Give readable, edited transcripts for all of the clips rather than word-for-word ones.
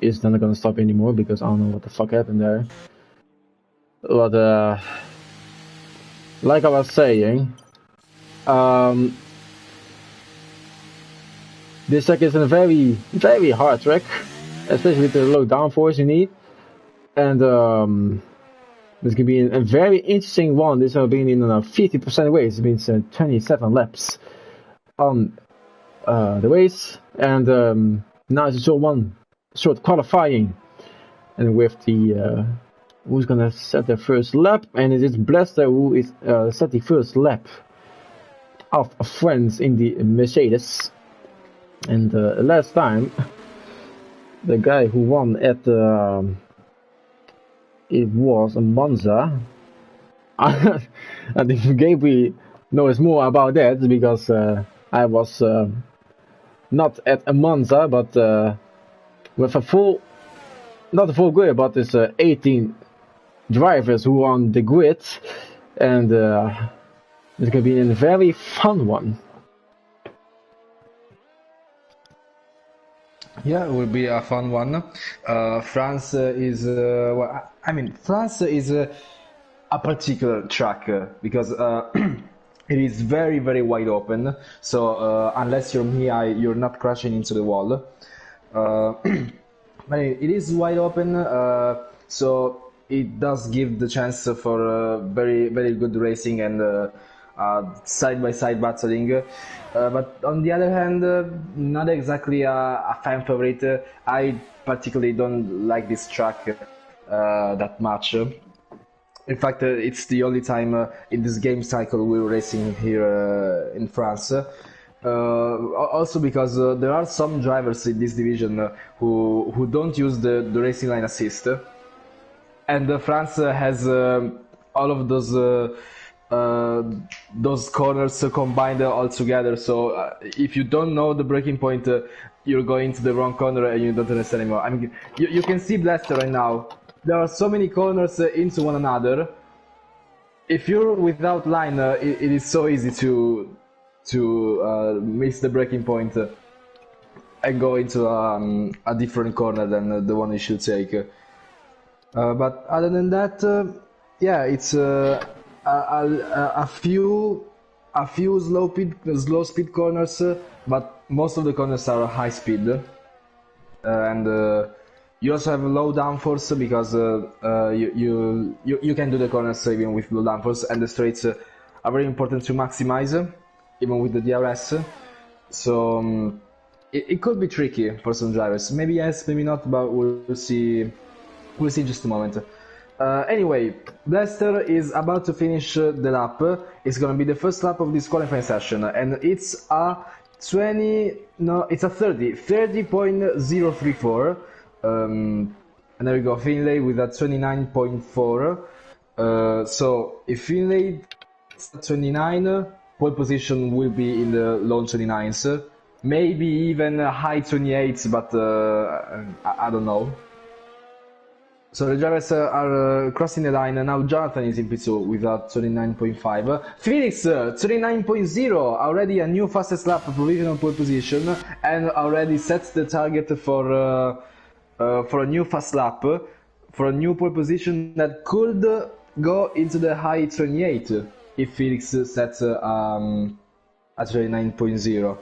is not gonna stop anymore because I don't know what the fuck happened there. But like I was saying, this track is a very hard track, especially with the low downforce you need. And this could be a very interesting one. This will be in a 50% race. It means 27 laps on the race, and now it's a short qualifying, and with the who's gonna set their first lap, and it is Blaster who is set the first lap of friends in the Mercedes. And last time, the guy who won at it was a Monza. I think Gabriel knows more about that because I was not at a Monza, but with not a full grid, but it's 18 drivers who are on the grid, and it's gonna be a very fun one. Yeah, it will be a fun one. France is, well, I mean, France is a particular track because it is very wide open. So unless you're me, you're not crashing into the wall. But it is wide open, so it does give the chance for very good racing and side-by-side battling. But on the other hand, not exactly a fan favorite. I particularly don't like this track that much. In fact, it's the only time in this game cycle we're racing here in France. Also because there are some drivers in this division who don't use the racing line assist, and France has all of those corners combined all together. So if you don't know the braking point, you're going to the wrong corner and you don't understand anymore. I mean, you can see Blaster right now. There are so many corners into one another. If you're without line, it is so easy to miss the braking point and go into a different corner than the one you should take. But other than that, yeah, it's a few slow speed corners, but most of the corners are high speed, and you also have low downforce because you can do the corners even with low downforce, and the straights are very important to maximize, even with the DRS. So it could be tricky for some drivers. Maybe yes, maybe not, but we'll see. We'll see in just a moment. Anyway, Blaster is about to finish the lap. It's gonna be the first lap of this qualifying session, and it's a 30.034. And there we go, Finlay with a 29.4. So if Finlay is at 29, pole position will be in the low 29s, maybe even high 28s, but I don't know. So the drivers are crossing the line. Now Jonathan is in P2 with a 39.5. Felix, 39.0, already a new fastest lap, provisional pole position, and already sets the target for a new fast lap, for a new pole position that could go into the high 28 if Felix sets a 39.0.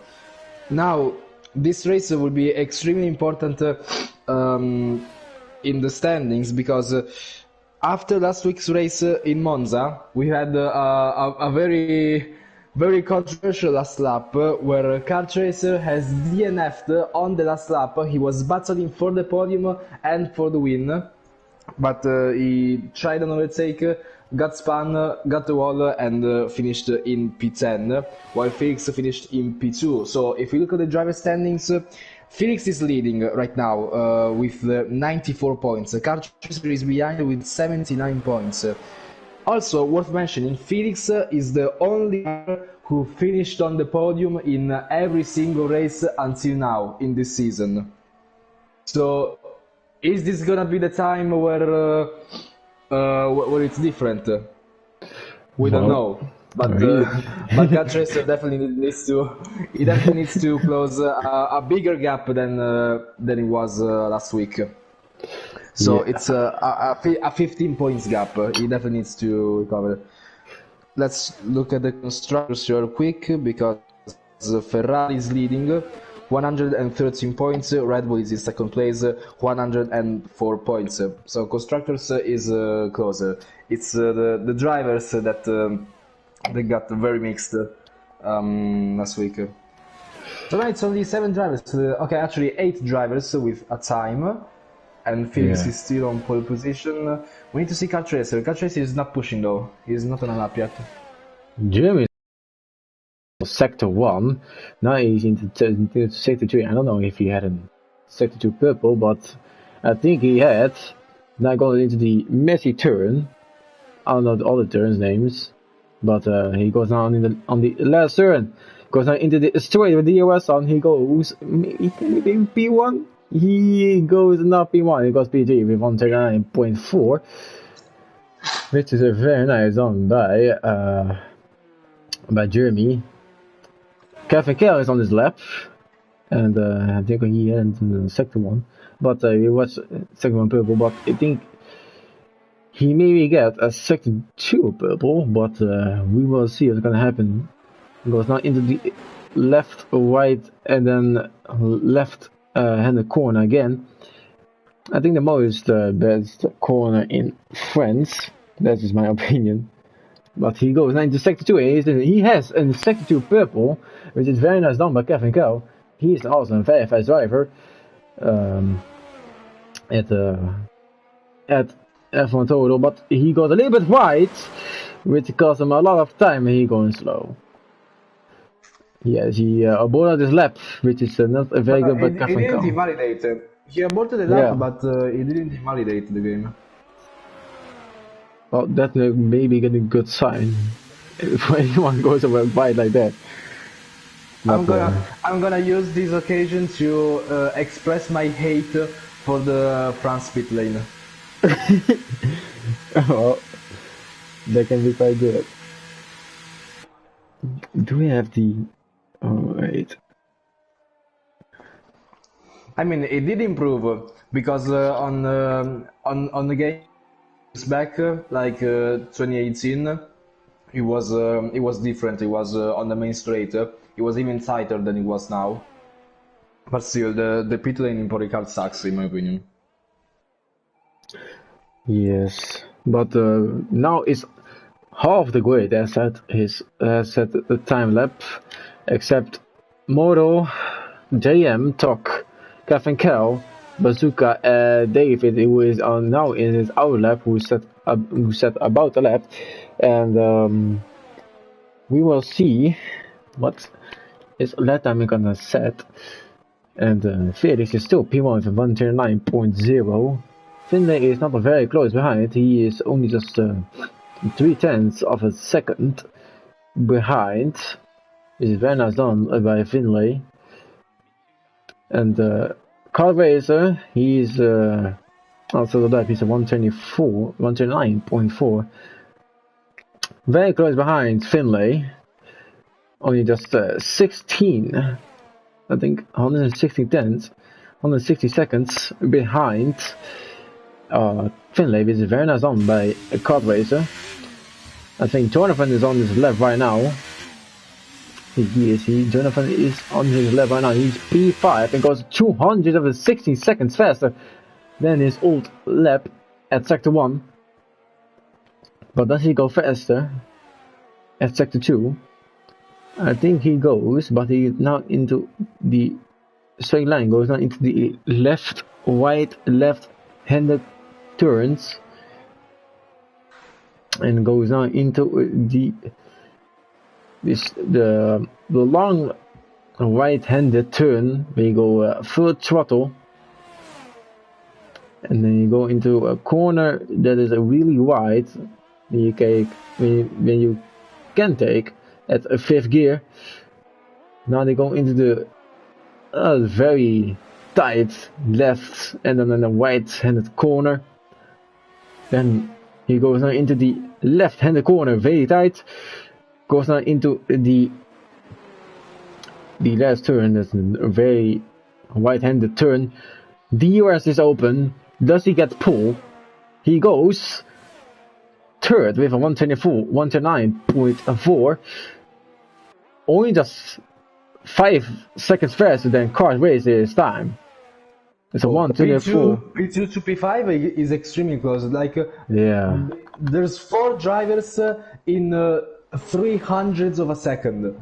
Now, this race will be extremely important in the standings, because after last week's race in Monza, we had a very controversial last lap where Kart Racer has DNF'd on the last lap. He was battling for the podium and for the win, but he tried an overtake, got spun, got the wall, and finished in P10, while Felix finished in P2. So if you look at the driver standings, Felix is leading right now with 94 points. Kart Racer is behind with 79 points. Also worth mentioning, Felix is the only driver who finished on the podium in every single race until now in this season. So is this gonna be the time where it's different? We don't know. But but Cat Racer definitely needs to close a bigger gap than it was last week. So Yeah. it's a 15 points gap. He definitely needs to recover. Let's look at the constructors real quick, because Ferrari is leading, 113 points. Red Bull is in second place, 104 points. So constructors is closer. It's the drivers that they got very mixed last week. So now it's only 7 drivers. Okay, actually 8 drivers with a time. And Felix is still on pole position. We need to see Cat Racer. Cat Racer is not pushing though. He's not on a lap yet. Jeremy is sector 1. Now he's into sector 3. I don't know if he had a sector 2 purple, but I think he had. Now going into the messy turn. I don't know all the turns names, but he goes now on the last turn. Goes now into the straight with the DRS on. He goes maybe P1. He goes not P1, he goes P3 with 139.4, which is a very nice on by Jeremy. Kevin Kell is on his lap, and I think he had in sector 1, but he was sector 1 purple, but I think he maybe get a sector 2 purple, but we will see what's gonna happen. He goes now into the left, right, and then left handed corner again. I think the most best corner in France. That is my opinion. But he goes now into sector 2. He has a sector 2 purple, which is very nice done by Kevin Kell. He is also a very fast driver at F1Total, but he got a little bit wide, which cost him a lot of time, and he going slow. Yes, he aborted his lap, which is not a very good, but he didn't invalidate. He aborted the lap, but he didn't invalidate the game. Well, that may be a good sign if anyone goes wide like that. But, I'm gonna use this occasion to express my hate for the France pit lane. Well, that can be quite good. Do we have the? Oh wait. I mean, it did improve because on the games back, like 2018, it was different. It was on the main straight. It was even tighter than it was now. But still, the pit lane in Polycar sucks, in my opinion. Yes, but now it's half the grid as set the time lap, except Moto, JM, Tok, Kevin Kell, Bazooka, David, who is now in his outer lap, who set about the lap, and we will see what his lap time is gonna set. And Felix is still P1 with 139.0. Finlay is not very close behind. He is only just 0.3 of a second behind. This is very nice done by Finlay. And Car Racer, he's also the lap. He's a 129.4. Very close behind Finlay. Only just 16. I think 160 seconds behind Finlay, which is very nice on by a Kart Racer. I think Jonathan is on his left right now. Jonathan is on his left right now. He's P5 and goes 260 seconds faster than his old lap at sector 1. But does he go faster at sector 2? I think he goes, but he is now into the straight line, goes now into the left, right, left-handed turns, and goes now into the long right-handed turn where you go full throttle, and then you go into a corner that is really wide. When you can take at a 5th gear. Now they go into the very tight left and then a right-handed corner. Then he goes now into the left-handed corner, very tight. Goes now into the last turn. That's a very right-handed turn. DRS is open. Does he get pulled? He goes third with a 129.4. Only just 5 seconds faster than Cars Race's time. It's a 124. P2 to P5 is extremely close. Like, yeah. There's 4 drivers in 300ths of a second.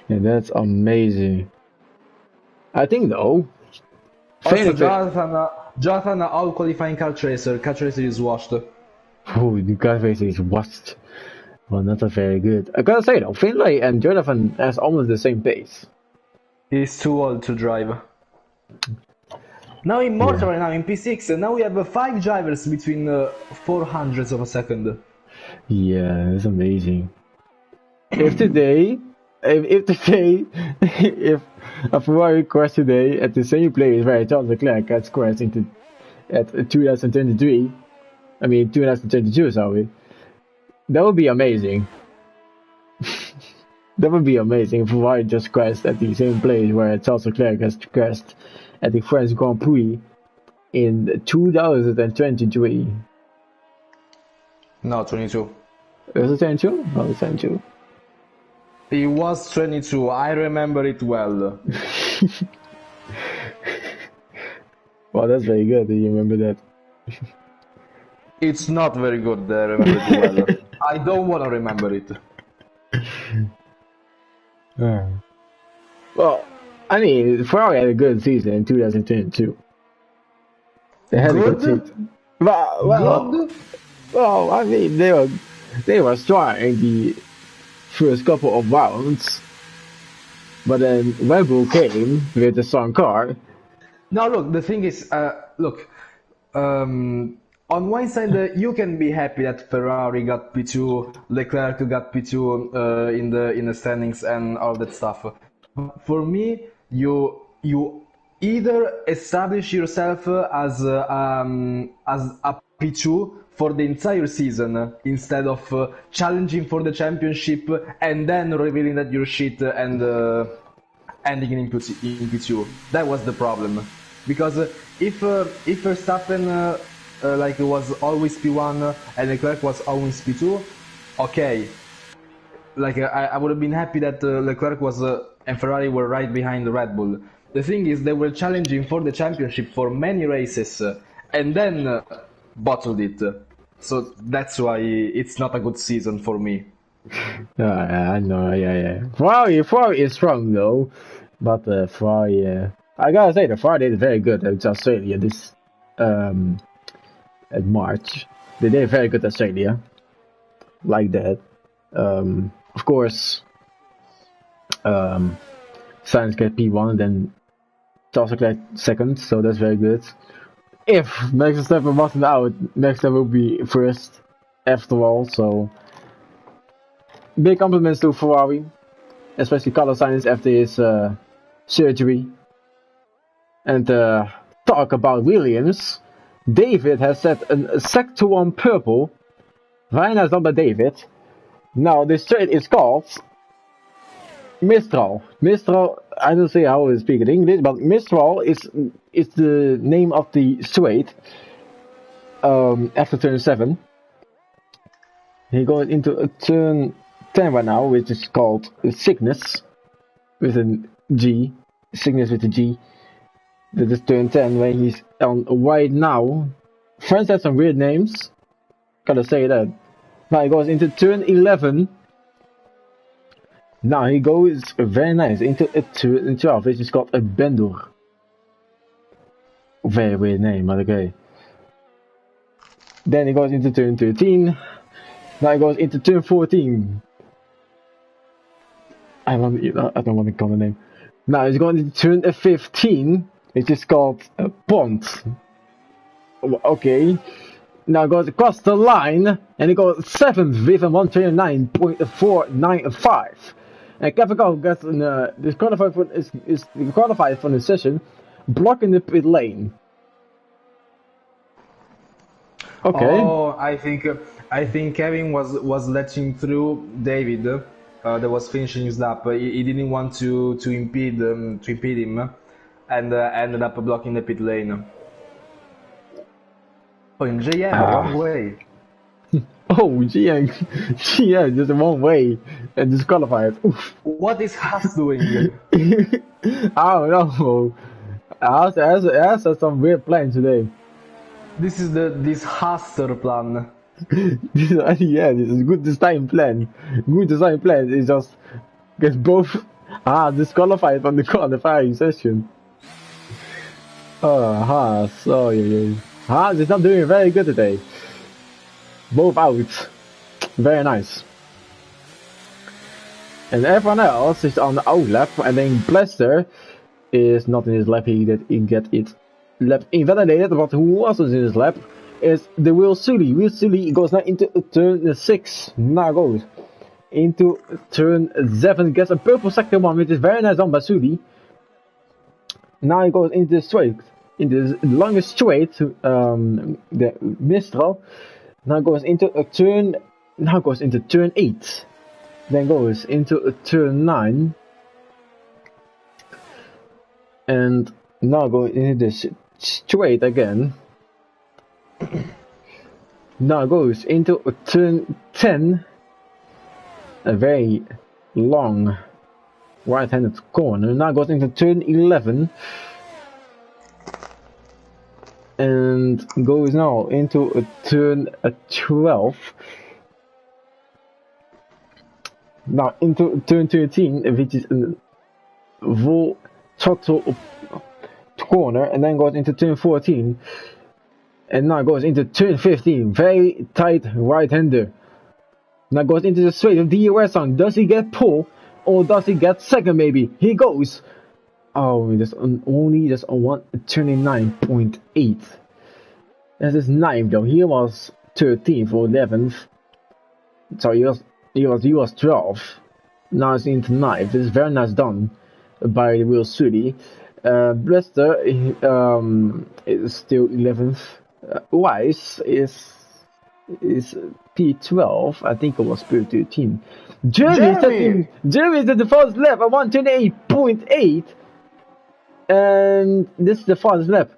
Yeah, that's amazing. I think though. Also, Jonathan, out qualifying Kart Racer. Kart Racer is washed. Oh, the Kart Racer is washed. Well, not very good. I gotta say though, Finlay and Jonathan has almost the same pace. He's too old to drive. Now in Motor right now in P6, and now we have 5 drivers between 400ths of a second. Yeah, it's amazing. If a Ferrari crashed today at the same place where Charles Leclerc has crashed at 2022, sorry, that would be amazing. That would be amazing if Ferrari just crashed at the same place where Charles Leclerc has crashed at the French Grand Prix in 2023. No, 22. Was it 22? No, it's 22. It was 22, I remember it well. Wow, that's very good that you remember that. It's not very good that I remember it well. I don't want to remember it. Well, I mean, Ferrari had a good season in 2022. They had a good season. Well, I mean, they were strong in the first couple of rounds, but then Red Bull came with a strong car. Now, look, the thing is, on one side, you can be happy that Ferrari got P2, Leclerc got P2 in the standings and all that stuff. For me, you either establish yourself as a P2 for the entire season instead of challenging for the championship and then revealing that you're shit and ending in P2. That was the problem. Because if Verstappen was always P1 and Leclerc was always P2, okay. I would have been happy that Leclerc was and Ferrari were right behind the Red Bull. The thing is, they were challenging for the championship for many races and then bottled it. So that's why it's not a good season for me. I know, yeah. Ferrari is strong though, but Ferrari, I gotta say, the Ferrari did very good at Australia this at March. They did very good at Australia, like that. Of course, Sainz get P1, then Charles Leclerc second, so that's very good. If Max Verstappen wasn't out, Max Verstappen would be first after all, so big compliments to Ferrari, especially Carlos Sainz after his surgery. And talk about Williams, David has set a sector 1 purple. Very nice done by David. Now this straight is called Mistral. Mistral, I don't say how to speak in English, but Mistral is the name of the straight after turn 7. He goes into a turn 10 right now, which is called Cygnus with a G. Cygnus with a G. That is turn 10 when he's on right now. France has some weird names. Gotta say that. Now he goes into turn 11. Now he goes very nice into a turn 12, which is called a Bender. Very weird name, but okay. Then he goes into turn 13. Now he goes into turn 14. I don't want to call the name. Now he's going into turn 15, which is called a Pont. Okay. Now goes across the line, and he goes 7th with a 129.495. And Kevin Cole gets disqualified from the session, blocking the pit lane. Okay. Oh, I think Kevin was letting through David. That was finishing his lap. He didn't want to impede him, and ended up blocking the pit lane. Oh, in JM, one way. Oh, GM just one way and disqualified. Oof. What is Haas doing? I don't know. As some weird plan today. This is this Haster plan. Yeah, this is good design plan. Good design plan is just get both disqualified from the qualifying session. Haas. Oh yeah. Haas is not doing very good today. Both out. Very nice. And everyone else is on the out lap, and then Blaster is not in his lap. He get it lap invalidated. But who was in his lap is the Will Sully. Will Sully goes now into turn 6. Now goes into turn 7. Gets a purple sector 1, which is very nice done by Sully. Now he goes into the straight, into the longest straight, the Mistral. Now goes into turn 8. Then goes into turn 9. And now going into the straight again. Now goes into turn 10. A very long right-handed corner. Now goes into turn 11. And goes now into turn 12. Now into turn 13, which is a full total corner, and then goes into turn 14, and now goes into turn 15. Very tight right-hander. Now goes into the straight of DRS on. Does he get pole, or does he get second? Maybe he goes. Oh, that's only just on 129.8. That is 9th though. He was 13th or 11th. So he was 12th. Now it's into 9th. This is very nice done by Will Sully. Blaster is still 11th. Weiss is P12. I think it was P13. Jeremy is at the first lap at 128.8. And this is the fastest lap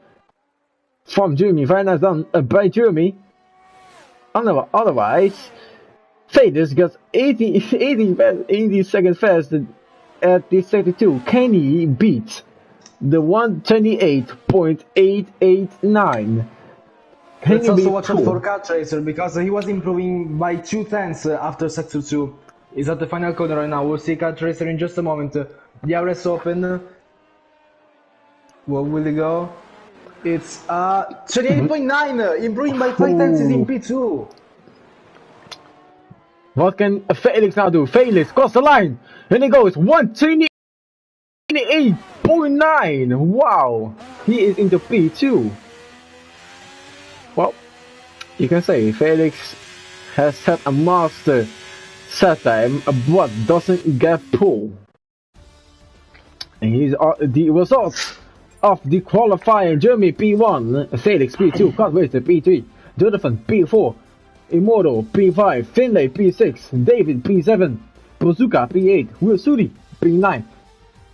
from Jeremy. Very nice done by Jeremy. Otherwise, Faders got 80 seconds faster at the sector 2. Can he beat the 128.889? Let's also watch out for Car Tracer, because he was improving by 2 tenths after sector 2. He's at the final corner right now. We'll see Car Tracer in just a moment. The RS open. Where will he go? It's 28.9, improving by 5 tenths in P2. What can Felix now do? Felix cross the line, and he goes 128.9. Wow, he is into P2. Well, you can say Felix has set a master set time, but doesn't get pulled. And he's the results of the qualifying: Jeremy P1, Felix P2, Crossplay P3, Jonathan P4, Immortal P5, Finlay P6, David P7, Bazooka P8, Will Sully P9,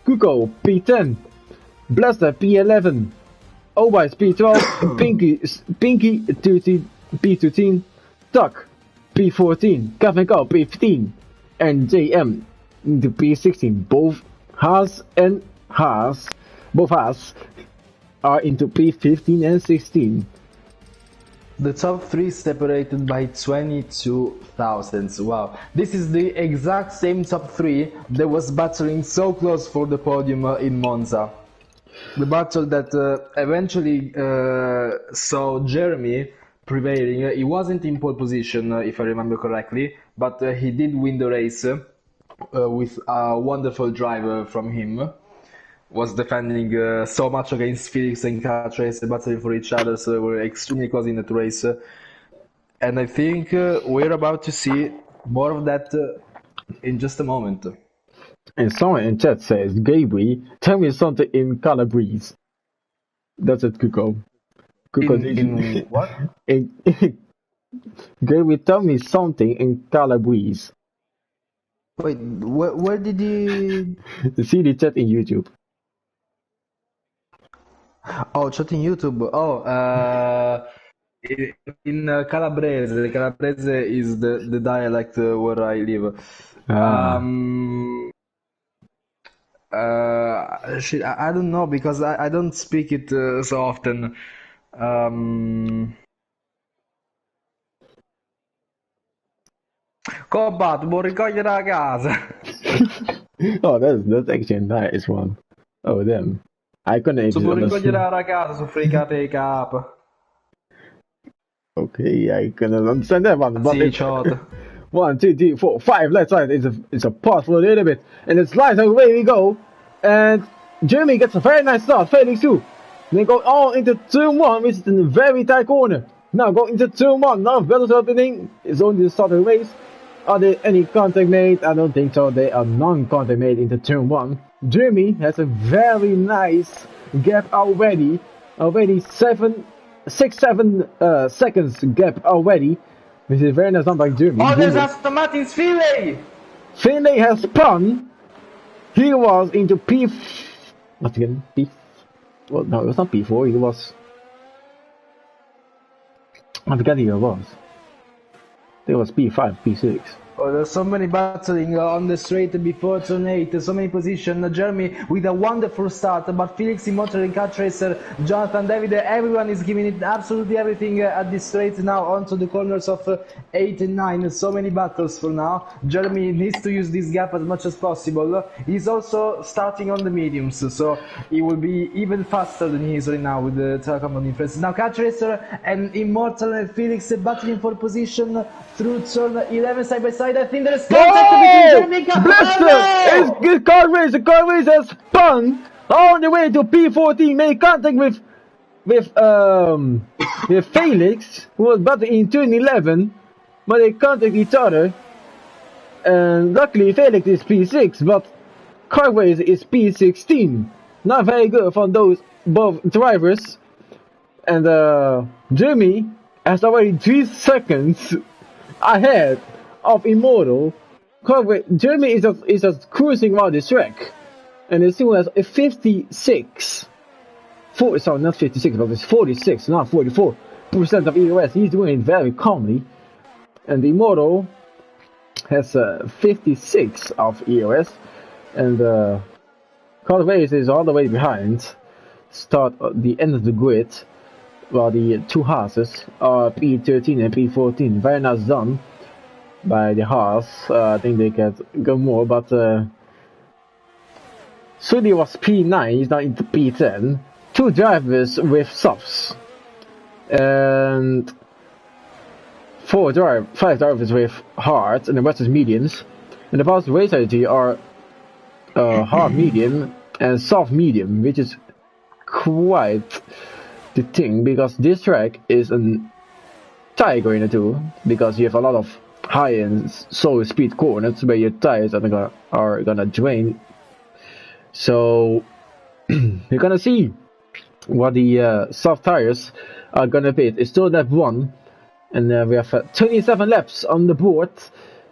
Kuko P10, Blaster P11, Obice P12, Pinky P13, Tuck P14, Kevin Cole P15, and JM into P16. Both Haas are into P15 and 16. The top 3 separated by 22 thousandths. Wow. This is the exact same top 3 that was battling so close for the podium in Monza. The battle that eventually saw Jeremy prevailing. He wasn't in pole position, if I remember correctly, but he did win the race with a wonderful drive from him. Was defending so much against Felix and Car Tracer, battling for each other, so they were extremely close in that race. And I think we're about to see more of that in just a moment. And someone in chat says, Gabriel, tell me something in Calabrese. That's it, Kuko. In what? In Gary, tell me something in Calabrese. Wait, where did you? See the chat in YouTube. Oh, chat in YouTube. Oh, in Calabrese. Calabrese is the dialect where I live. Ah. Shit, I don't know because I don't speak it so often. Cobba, tu puoi ricogliere la casa. Oh, that's actually a nice one. Oh, damn. I couldn't Tu puoi even ricogliere understand. la casa su fricate cap. Okay, I couldn't understand that one, but Sì, it's ciot. 1, 2, 3, 4, 5 left side. It's a pause for a little bit, and it slides away we go, and Jeremy gets a very nice start. Felix too. They go all into turn one, which is in a very tight corner. Now go into turn one. Now battles happening. It's only the start of the race. Are there any contact made? I don't think so. They are non-contact made into turn one. Jeremy has a very nice gap already. Already 7 seconds gap already. This is very nice done by Jeremy. Oh, there's Aston Martin's Finlay! Finlay has spun. He was into P. What again? P. Well, no, it was not P4. It was. I forget who it was. It was P5, P6. Oh, there's so many battling on the straight before turn 8, so many positions. Jeremy with a wonderful start, but Felix Immortal and Cat Racer, Jonathan David, everyone is giving it absolutely everything at this straight now onto the corners of 8 and 9. So many battles for now. Jeremy needs to use this gap as much as possible. He's also starting on the mediums, so he will be even faster than he is right now with the telecom difference. Now Cat Racer and Immortal and Felix battling for position through turn 11 side by side. I think there is contact between Jeremy and Blister! It's car race. The car race has spun all the way to P14. Made contact with Felix, who was battling in turn 11, but they contact each other. And luckily Felix is P6, but car race is P16. Not very good for those both drivers. And Jeremy has already 3 seconds ahead of Immortal. Jeremy is just cruising around this track, and it still has a 56. Sorry, not 56, but it's 46, not 44% of EOS. He's doing it very calmly, and Immortal has 56 of EOS, and Carl is all the way behind. Start at the end of the grid. Well, the two Haases are P13 and P14. Very nice done by the Haas. I think they can go more, but Sully was P9, he's now into P10. 2 drivers with softs. And 5 drivers with hards, and the rest is mediums. And the past race strategy are hard medium and soft medium, which is quite the thing, because this track is a tiger in the two, because you have a lot of high and slow speed corners where your tires are gonna drain. So you're gonna see what the soft tires are gonna be. It's still lap 1, and we have 27 laps on the board,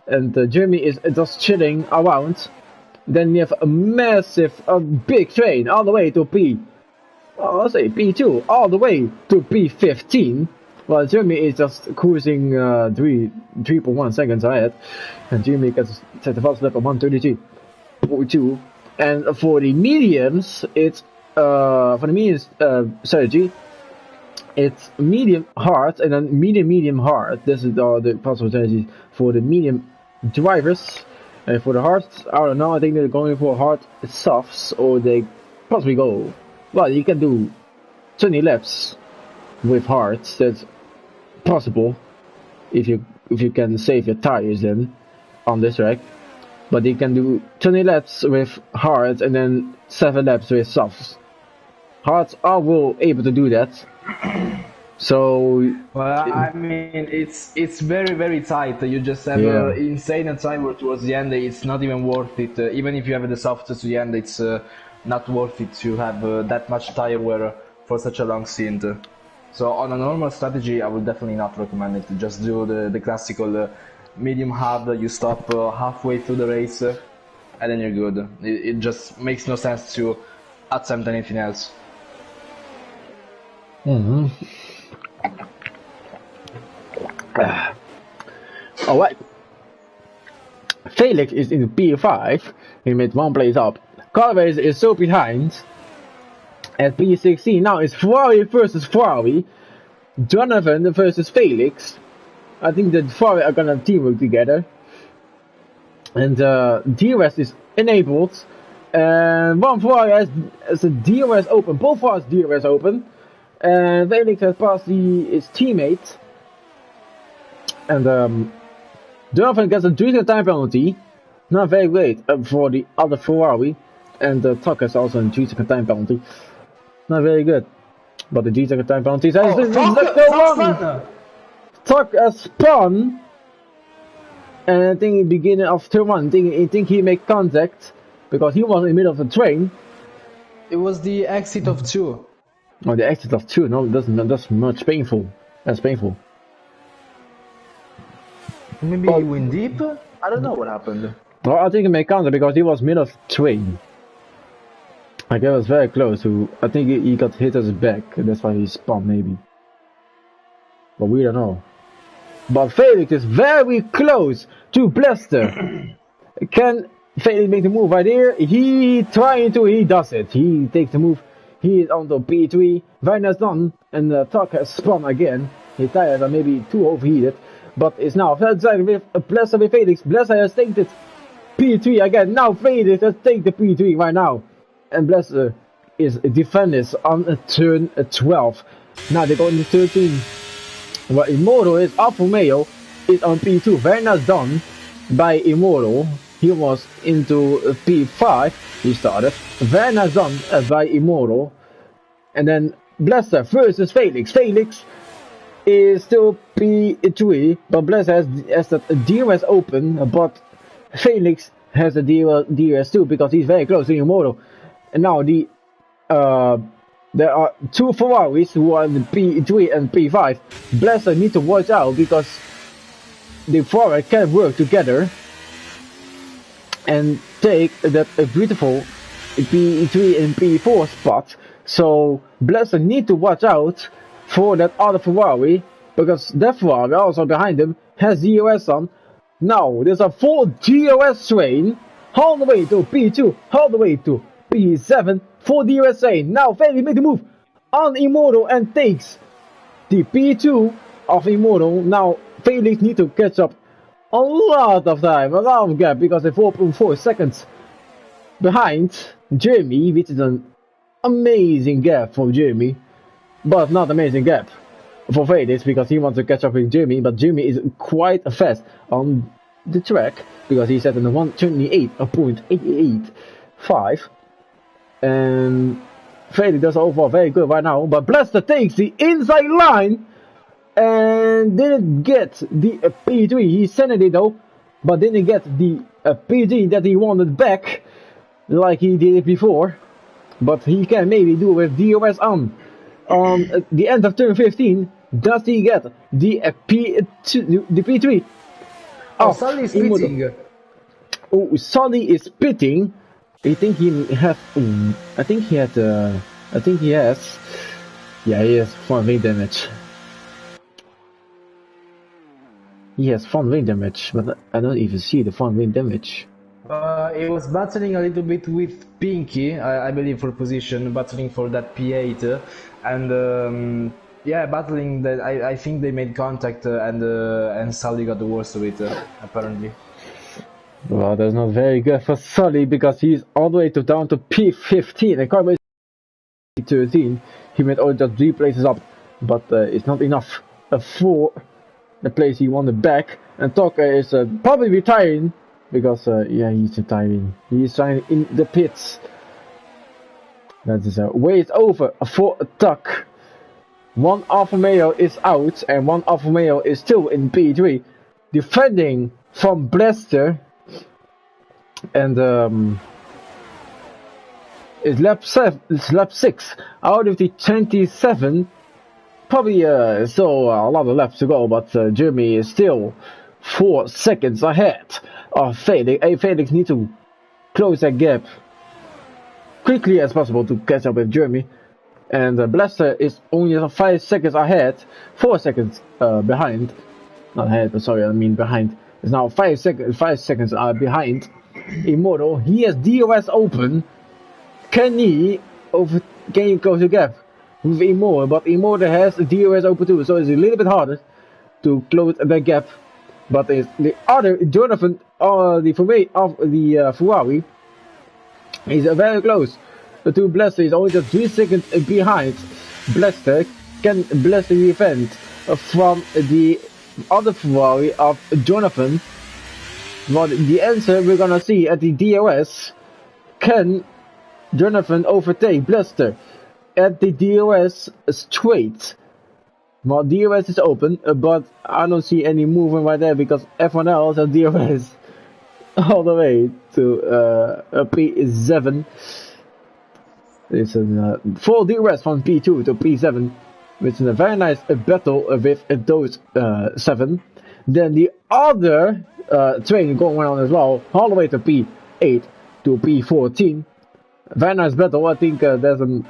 and Jeremy is just chilling around. Then you have a massive, big train all the way to P2, all the way to P15. Well, Jeremy is just cruising 3.1 seconds ahead, and Jeremy gets set the first lap of 1:33.2. And for the mediums, it's strategy, it's medium hard and then medium hard. This is the possible strategies for the medium drivers. And for the hards, I don't know. I think they're going for hard softs, or they possibly go. Well, you can do 20 laps with hards. That's possible if you can save your tires then on this track. But you can do 20 laps with hards and then 7 laps with softs. Hards are well able to do that. So well, I mean, it's very tight. You just have insane time towards the end. It's not even worth it. Even if you have the softest to the end, it's not worth it to have that much tire wear for such a long stint. So on a normal strategy, I would definitely not recommend it. Just do the classical medium hard. You stop halfway through the race, and then you're good. It just makes no sense to attempt anything else. Alright. Felix is in the P5. He made 1 place up. Carlos is so behind. At P16 now it's Ferrari versus Ferrari. Jonathan versus Felix. I think that Ferrari are gonna teamwork together. And DRS is enabled. And one Ferrari has a DRS open. Both Ferraris DRS open. And Felix has passed his teammate. And Jonathan gets a 3-second time penalty. Not very great for the other Ferrari. And Tuck has also a 3-second time penalty. Not very good. But the 3-second time penalty says Tuck has spun. And I think in the beginning of turn 1, I think he made contact. Because he was in the middle of the train. It was the exit of 2. Oh, the exit of 2. No, that's much painful. That's painful. Maybe he went deep? I don't know what happened. Well, I think he made contact because he was middle of the train. Like, it was very close to. I think he got hit at his back. That's why he spun, maybe. But we don't know. But Felix is very close to Blaster. Can Felix make the move right here? He does it. He takes the move. He is on the P3. Very nice done. And Tuck has spun again. His tires are maybe too overheated. But it's now outside with Blaster with Felix. Blaster has taken it P3 again. Now Felix has taken the P3 right now. And Blaster is defenders on turn 12. Now they go into 13. Well, Immortal is Alfa Romeo is on P2. Very nice done by Immortal. He was into P5. He started. Very nice done by Immortal. And then Blaster versus Felix. Felix is still P3, but Blaster has the DRS open, but Felix has a DRS too because he's very close to Immortal. And now there are 2 Ferraris who are in the P3 and P5. Blaster need to watch out because the Ferrari can work together and take that beautiful P3 and P4 spot. So Blaster need to watch out for that other Ferrari because that Ferrari also behind him has DRS on. Now there's a full DRS train all the way to P2, all the way to P7 for DRS train. Now Felix make the move on Immortal and takes the P2 of Immortal. Now Felix need to catch up a lot of time, a lot of gap because they're 4.4 seconds behind Jeremy, which is an amazing gap for Jeremy, but not amazing gap for Felix because he wants to catch up with Jeremy, but Jeremy is quite fast on the track because he's at the 128.885 and Felix does overall very good right now, but Blaster takes the inside line and didn't get the P3. He sent it though, but didn't get the P3 that he wanted back like he did it before. But he can maybe do with DRS on the end of turn 15. Does he get the P3? Oh, Sully is pitting. Oh, Sully is pitting. I think he has. I think he has. Yeah, he has front wing damage. He has front wing damage, but I don't even see the front wing damage. He was battling a little bit with Pinky, I believe, for position, battling for that P8, and yeah, battling that. I think they made contact, and Sully got the worst of it, apparently. Well, that's not very good for Sully because he's all the way down to P15 and Carlos 13. He made only just 3 places up, but it's not enough for the place he wanted back. And Tucker is probably retiring because yeah, he's retiring. He's trying in the pits. That is way it's over for Tuck. One Alfa Romeo is out and one Alfa Romeo is still in P3, defending from Blaster. And it's lap 6 out of the 27 probably still a lot of left to go, but Jeremy is still 4 seconds ahead of Felix. Felix needs to close that gap quickly as possible to catch up with Jeremy. And Blaster is only 5 seconds ahead, 4 seconds behind. Not ahead, but sorry, I mean behind. It's now 5 seconds behind Immortal. He has DOS open. Can he close the gap with Immortal? But Immortal has DOS open too, so it's a little bit harder to close that gap. But it's the other Jonathan, the Ferrari, is very close to Blaster. Is only just 3 seconds behind Blaster. Can Blaster defend from the other Ferrari of Jonathan? Well, the answer we're gonna see at the DOS. Can Jonathan overtake Blaster at the DOS straight? Well, DOS is open, but I don't see any movement right there because F1L has DOS all the way to P7. It's a full DOS from P2 to P7, which is a very nice battle with those 7. Then the other train going on as well, all the way to P8 to P14. Very nice battle. I think there's some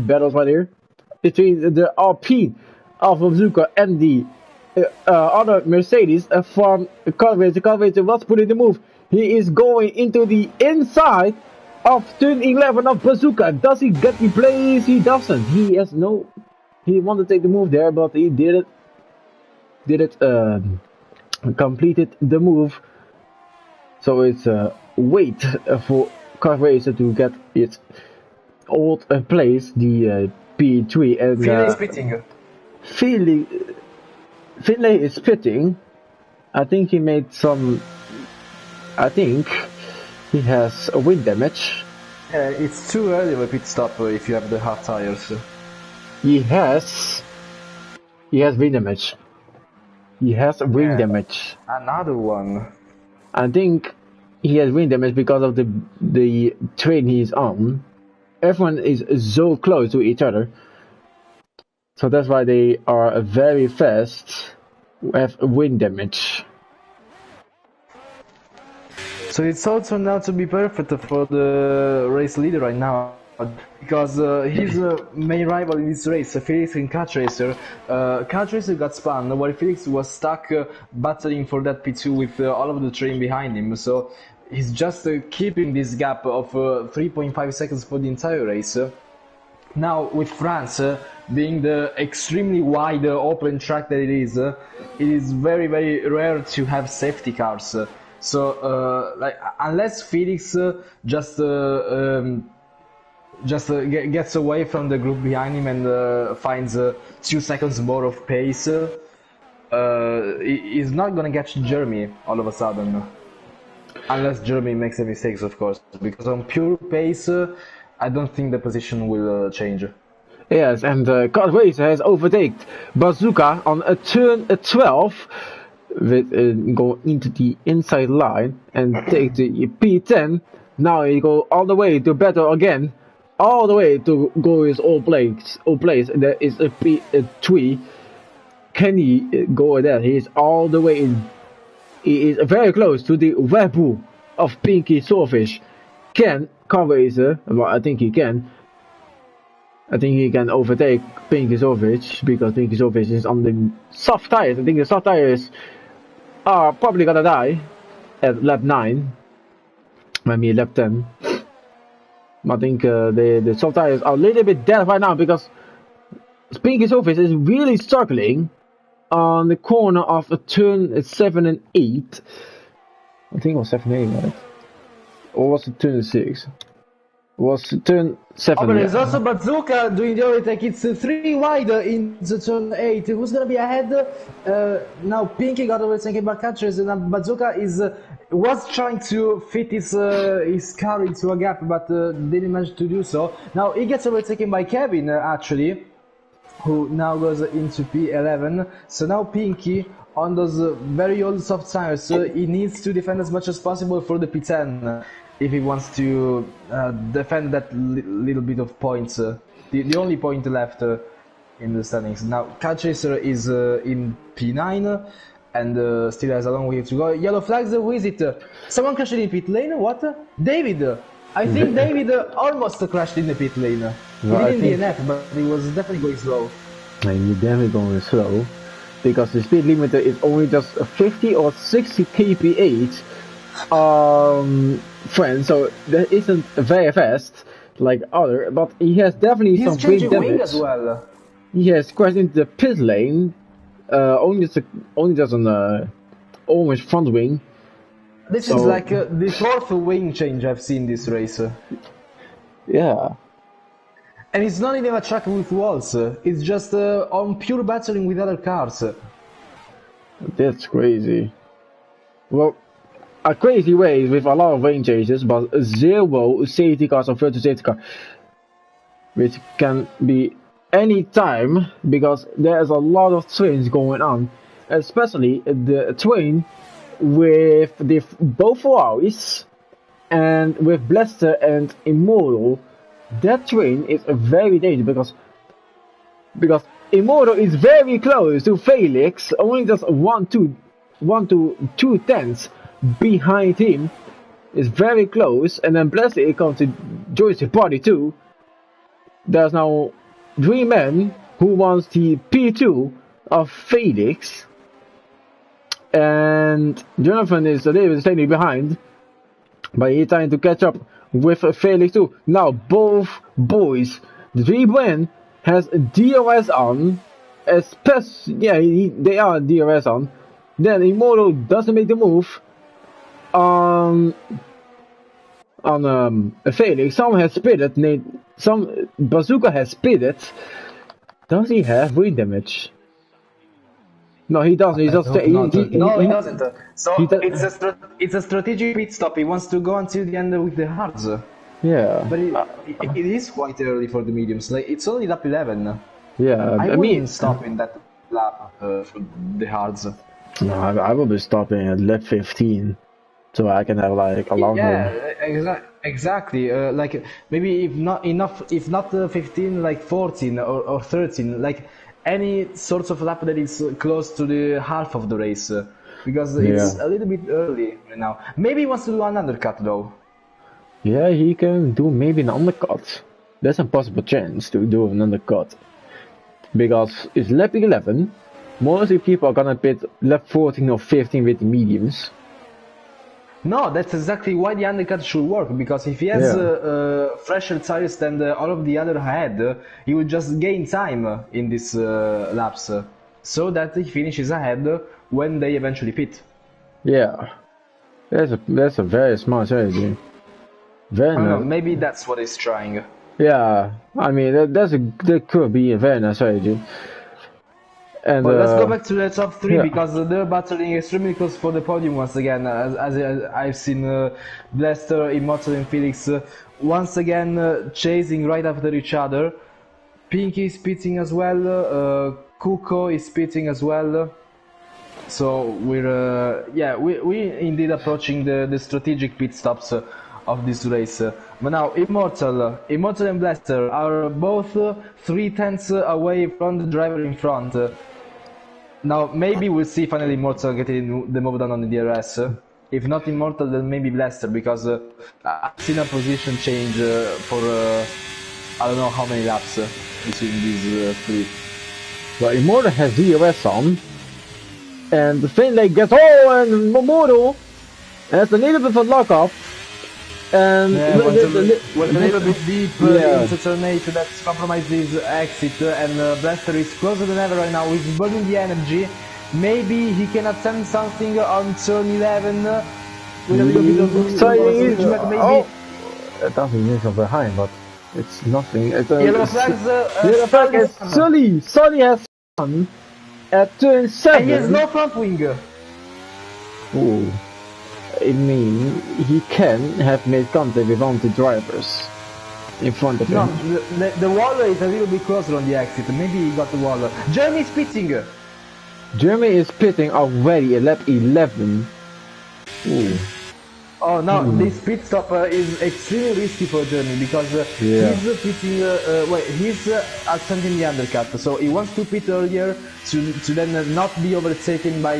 battles right here between the RP of Bazooka and the other Mercedes from Carvage. Carvage was putting the move. He is going into the inside of turn 11 of Bazooka. Does he get the place? He doesn't. He has no. He wanted to take the move there, but he did it. Completed the move. So it's wait for Carvage to get its old place, the P3, and Finlay is pitting. Finlay is pitting. I think he made some. I think he has a wind damage. It's too early of a pit stop if you have the hard tires. He has wind damage. He has wind damage. Another one. I think he has wind damage because of the train he's on. Everyone is so close to each other, so that's why they are very fast. Have wind damage. So it's all turned out to be perfect for the race leader right now, because his main rival in this race, Felix and Kart Racer. Kart Racer got spun while Felix was stuck battling for that P2 with all of the train behind him. So he's just keeping this gap of 3.5 seconds for the entire race. Now with France being the extremely wide open track that it is very, very rare to have safety cars. So like unless Felix just gets away from the group behind him and finds 2 seconds more of pace, he's not gonna catch Jeremy all of a sudden. Unless Jeremy makes a mistake, of course, because on pure pace, I don't think the position will change. Yes, and Kart Racer has overtaken Bazooka on a turn 12, with go into the inside line and take the P10. Now he go all the way to battle again, all the way to go his old place. There is a P3. Can he go there? He is all the way in. He is very close to the Red Bull of Pinky Swordfish. Can Kart Racer? Well, I think he can. I think he can overtake Pinky Swordfish because Pinky Swordfish is on the soft tires. I think the soft tires are probably gonna die at lap 9. Maybe lap 10. I think the soft tires are a little bit dead right now because Pinky Swordfish is really struggling on the corner of a turn 7 and 8. I think it was 7 and 8, right? Or was it turn 6? It was turn 7. But there's also Bazooka doing the overtake. It's 3 wide in the turn 8. Who's gonna be ahead? Now Pinky got overtaken by Catchers, and Bazooka was trying to fit his car into a gap, but didn't manage to do so. Now he gets overtaken by Kevin, actually, who now goes into P11. So now Pinky, on those very old soft tires, he needs to defend as much as possible for the P10 if he wants to defend that little bit of points. The only point left in the standings. Now, Car Chaser is in P9 and still has a long way to go. Yellow flags, who is it? Someone crashed in pit lane? What? David! I think David almost crashed in the pit lane. He didn't DNF, but he was definitely going slow. And you're definitely going slow, because the speed limiter is only just 50 or 60 kph, friend, so that isn't very fast like other, but he has definitely some great damage as well. He has crashed into the pit lane, only just an almost front wing. This is like the fourth wing change I've seen this race. Yeah. And it's not even a track with walls, it's just on pure battling with other cars. That's crazy. Well, a crazy race with a lot of lane changes, but 0 safety cars or virtual safety car, which can be any time, because there's a lot of trains going on, especially the train with both Ferraris and with Blaster and Immortal. That train is very dangerous because Immortal is very close to Felix, only just 1 to 2 tenths behind him. Is very close, and then Blaster it comes to join the party too. There's now 3 men who wants the P2 of Felix, and Jonathan is a little bit standing behind, but he's trying to catch up with Felix too. Now both boys, the 3 men has DRS on, especially they are DRS on. Then Immortal doesn't make the move on Felix. Some has pitted, some Bazooka has pitted. Does he have wind damage? No, he doesn't. He doesn't. So it's a strategic pit stop. He wants to go until the end with the hards. Yeah. But it is quite early for the mediums. Like, it's only lap 11. Yeah. I mean, stop in that lap for the hards. No, I will be stopping at lap 15, so I can have like a long. Yeah, exactly. Like maybe if not 15, like 14 or 13, like any sort of lap that is close to the half of the race, because it's a little bit early right now. Maybe he wants to do an undercut though. Yeah, he can do maybe an undercut. There's a possible chance to do an undercut, because it's lap 11. Mostly people are gonna pit lap 14 or 15 with the mediums. No, that's exactly why the undercut should work, because if he has fresher tires than all of the other ahead, he will just gain time in these laps, so that he finishes ahead when they eventually pit. Yeah, that's a very smart strategy. Very nice. Maybe that's what he's trying. Yeah, I mean that could be a very nice strategy. And let's go back to the top 3 because they're battling extremely close for the podium once again. As I've seen Blaster, Immortal and Felix once again chasing right after each other. Pinky is pitting as well, Kuko is pitting as well. So we're we indeed approaching the strategic pit stops of this race. But now Immortal and Blaster are both 3 tenths away from the driver in front. Now maybe we'll see finally Immortal getting the move done on the DRS. If not Immortal, then maybe Blaster, because I've seen a position change for I don't know how many laps between these 3. Well, Immortal has DRS on, and the Finlay gets and Immortal has a little bit of a lock-up. And went a little bit deep into turn 8, that's compromised his exit, and Blaster is closer than ever right now. He's burning the energy. Maybe he can attempt something on turn 11 with a little bit of maybe. That doesn't mean from behind, but it's nothing. Yellow flags. Yellow flag is Sully. Sully has won at turn 7. And he has no front wing. Ooh. I mean, he can have made contact with one of the drivers in front of him. No, the waller is a little bit closer on the exit. Maybe he got the waller. Jeremy is pitting. Jeremy is pitting already at lap 11. Ooh. Oh no, this pit stop is extremely risky for Jeremy because he's pitting. He's attempting the undercut, so he wants to pit earlier to then not be overtaken by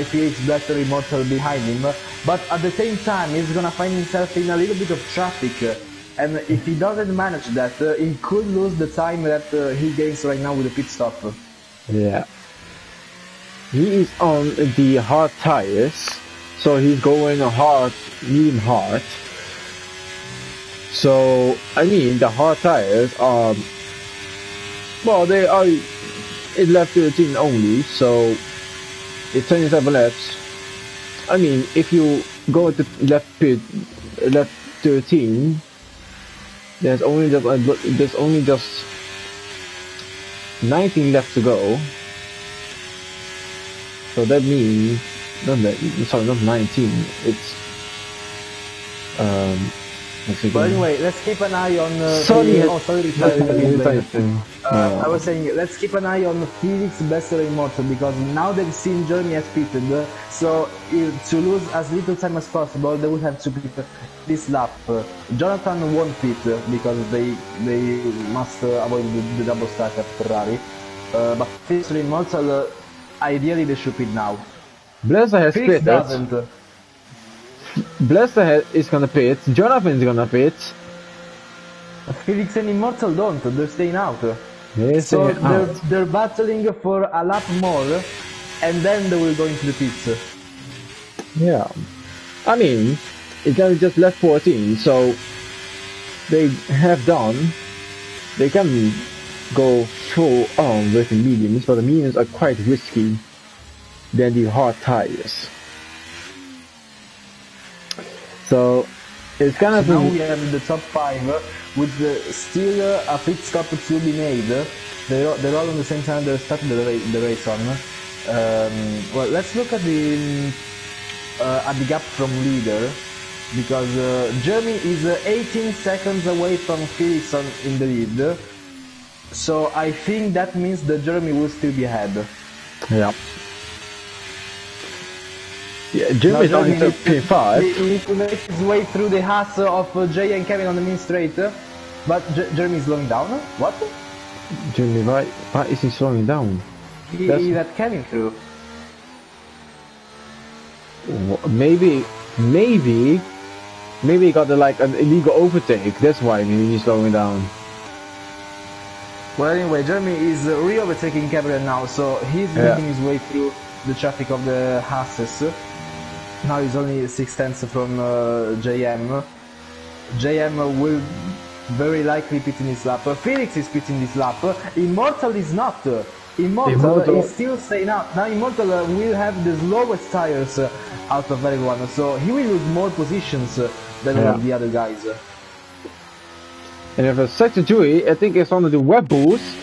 Felix Blaster Immortal behind him. But at the same time, he's gonna find himself in a little bit of traffic, and if he doesn't manage that, he could lose the time that he gains right now with the pit stop. Yeah, he is on the hard tires. So he's going hard, medium hard. So, I mean, the hard tires are, well, they are in lap 13 only, so it's 27 laps. I mean, if you go to lap 13, there's only just 19 laps to go. So that means not 19. It's But anyway, let's keep an eye on. I was saying, let's keep an eye on Felix Blaster Immortal because now they've seen Jeremy has pitted. So to lose as little time as possible, they would have to pit this lap. Jonathan won't pit because they must avoid the double stack at Ferrari. But Felix Immortal, ideally they should pit now. Blaster has pitted. Blaster is gonna pit. Jonathan is gonna pit. Felix and Immortal don't. They're staying out. They're battling for a lap more, and then they will go into the pits. Yeah, I mean, it's gonna just left 14, so they have done. They can go full on with the mediums, but the mediums are quite risky than the hard tires. So it's kind of now we have the top 5 with still a pit stop to be made. They're all on the same time. They're starting the race on. Well, let's look at the gap from leader because Jeremy is 18 seconds away from Felix in the lead. So I think that means that Jeremy will still be ahead. Yeah. Yeah, Jeremy's on P5. He needs to make his way through the hassle of Jay and Kevin on the main straight. But Jeremy's slowing down? What? Jeremy, why is he slowing down? He let Kevin through. Maybe he got like an illegal overtake. That's why he's slowing down. Well, anyway, Jeremy is re-overtaking Kevin now, so he's making his way through the traffic of the Hasses. Now he's only 6/10 from JM. JM will very likely pit in this lap. Felix is pitting this lap. Immortal is not. Immortal is still staying up. Now Immortal will have the slowest tires out of everyone, so he will lose more positions than all of the other guys. And if a second jury, I think it's on the web boost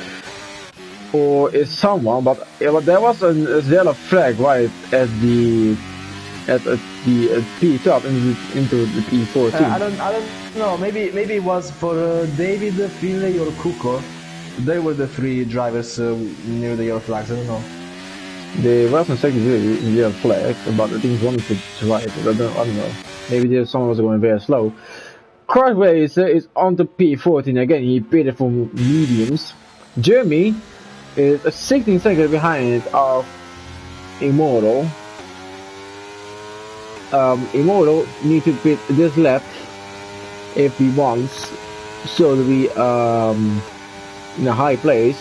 or it's someone, but there was a yellow flag right at the P12 into the P14. I don't know. Maybe it was for David, Finlay, or Kuko. They were the 3 drivers near the yellow flags. I don't know. There was a second yellow flag, but I think one was right. I don't know. Maybe someone was going very slow. Crossplay is on the P14 again. He pitted for mediums. Jeremy is 16 seconds behind of Immortal. Immortal needs to pit this lap if he wants, so to be in a high place.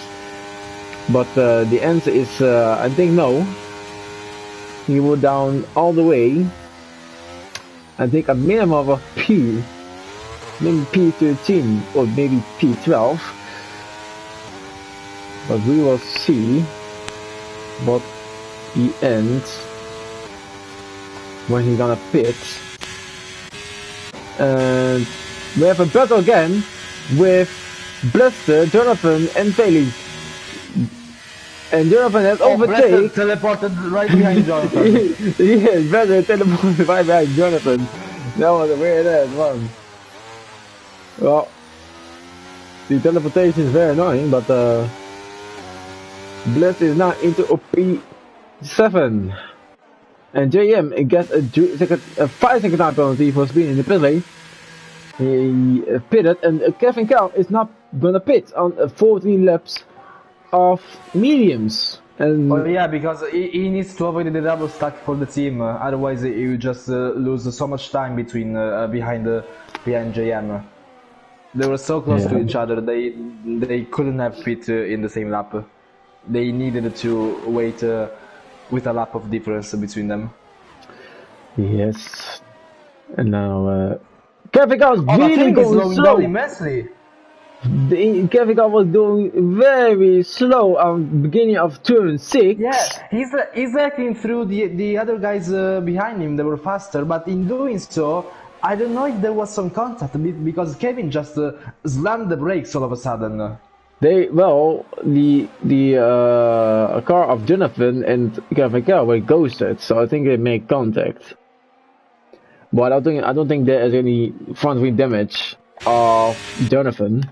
But the answer is I think no. He will down all the way. I think a minimum of P. Maybe P13 or maybe P12, but we will see what he ends when he's gonna pit. And we have a battle again with Blaster, Jonathan and Felix. And Jonathan has overtaken. Teleported right behind Jonathan. Yes, Blaster teleported right behind Jonathan. That was a weird ass one. Well, the teleportation is very annoying, but Bless is now into a P7. and JM gets a 5-second time penalty for speeding in the pit lane. He pitted, and Kevin Cal is not gonna pit on 14 laps of mediums. And oh yeah, because he needs to avoid the double stack for the team. Otherwise, he would just lose so much time behind JM. They were so close to each other. They couldn't have pit in the same lap. They needed to wait with a lap of difference between them. Yes, and now Kevin Cal really going slow. Immensely. Kevin Cal was going very slow on the beginning of turn 6. Yeah, he's acting through the other guys behind him. They were faster, but in doing so, I don't know if there was some contact because Kevin just slammed the brakes all of a sudden. The car of Jonathan and Kevin Cal were ghosted, so I think they made contact. But I don't think there is any front wing damage of Jonathan.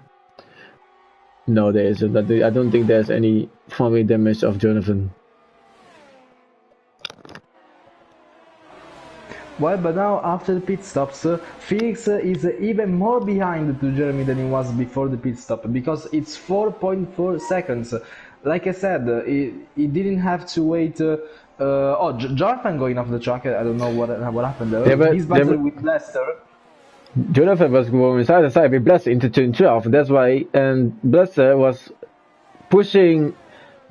No, there isn't. I don't think there's any front wing damage of Jonathan. Well, but now after the pit stops, Felix is even more behind to Jeremy than he was before the pit stop, because it's 4.4 seconds. Like I said, he didn't have to wait. Jonathan going off the track. I don't know what happened there. He's battled with Lester. Jonathan was going side to side with Blester into turn 12. That's why, and Blester was pushing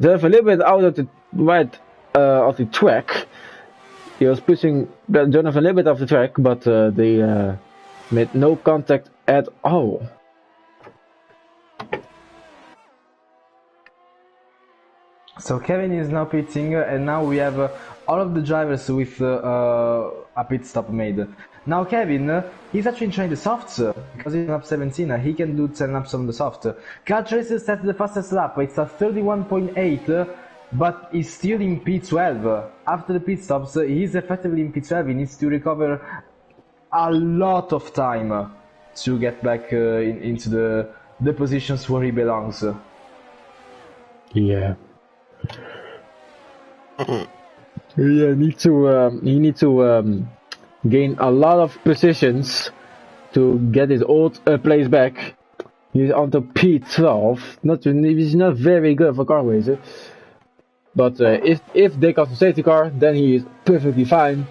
Jonathan a little bit out of the right of the track. He was pushing Jonathan a little bit off the track, but they made no contact at all. So Kevin is now pitting, and now we have all of the drivers with a pit stop made. Now Kevin, he's actually trying the softs, because he's on lap 17, he can do 10 laps on the soft. Car Tracer sets the fastest lap, it's a 31.8, but he's still in P12. After the pit stops, he's effectively in P12, he needs to recover a lot of time to get back into the positions where he belongs. Yeah. You need to gain a lot of positions to get his old place back. He's on to P12. He's not very good for car racer. But if they got a safety car, then he is perfectly fine.